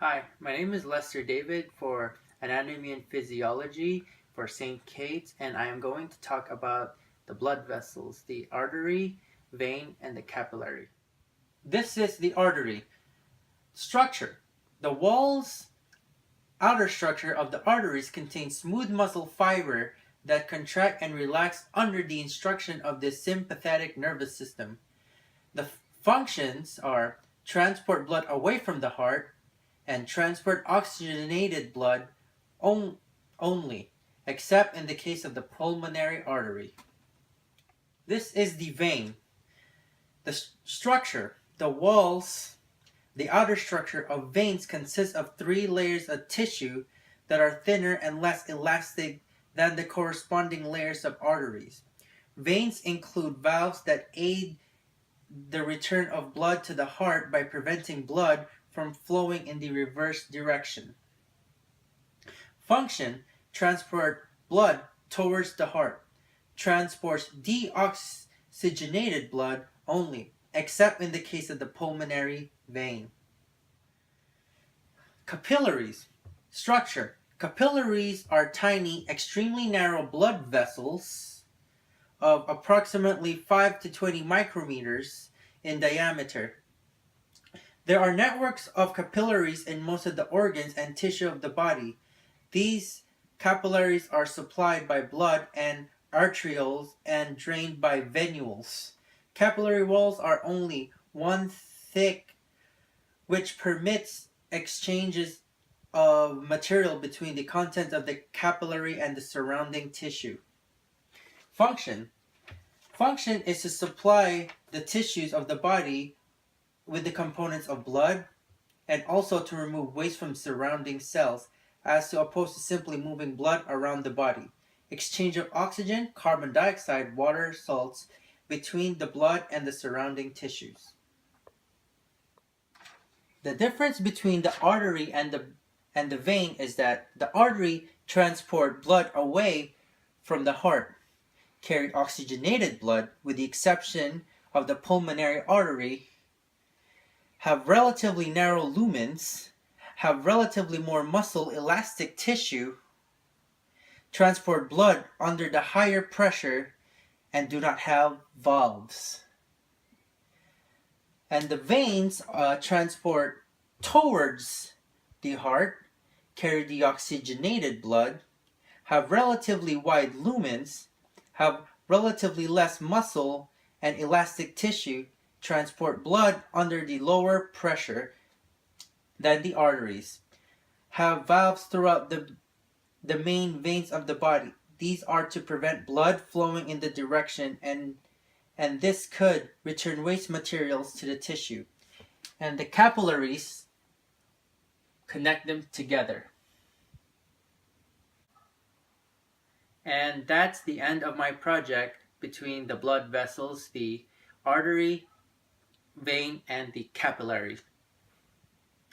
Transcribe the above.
Hi, my name is Lester David for Anatomy and Physiology for St. Kate's, and I am going to talk about the blood vessels, the artery, vein, and the capillary. This is the artery. Structure. The walls, outer structure of the arteries contains smooth muscle fiber that contract and relax under the instruction of the sympathetic nervous system. The functions are transport blood away from the heart, and transport oxygenated blood only, except in the case of the pulmonary artery. This is the vein. The structure, the walls, the outer structure of veins consists of 3 layers of tissue that are thinner and less elastic than the corresponding layers of arteries. Veins include valves that aid the return of blood to the heart by preventing blood from flowing in the reverse direction. Function: transport blood towards the heart. Transports deoxygenated blood only, except in the case of the pulmonary vein. Capillaries. Structure: capillaries are tiny, extremely narrow blood vessels of approximately 5 to 20 micrometers in diameter. There are networks of capillaries in most of the organs and tissue of the body. These capillaries are supplied by blood and arterioles and drained by venules. Capillary walls are only 1 thick, which permits exchanges of material between the contents of the capillary and the surrounding tissue. Function. Function is to supply the tissues of the body with the components of blood, and also to remove waste from surrounding cells, as opposed to simply moving blood around the body. Exchange of oxygen, carbon dioxide, water, salts between the blood and the surrounding tissues. The difference between the artery and the vein is that the artery transport blood away from the heart, carry oxygenated blood, with the exception of the pulmonary artery, have relatively narrow lumens, have relatively more muscle elastic tissue, transport blood under the higher pressure, and do not have valves. And the veins transport towards the heart, carry deoxygenated blood, have relatively wide lumens, have relatively less muscle and elastic tissue, transport blood under the lower pressure than the arteries, have valves throughout the main veins of the body. These are to prevent blood flowing in the direction, and this could return waste materials to the tissue. And the capillaries connect them together. And that's the end of my project between the blood vessels, the artery, vein, and the capillary.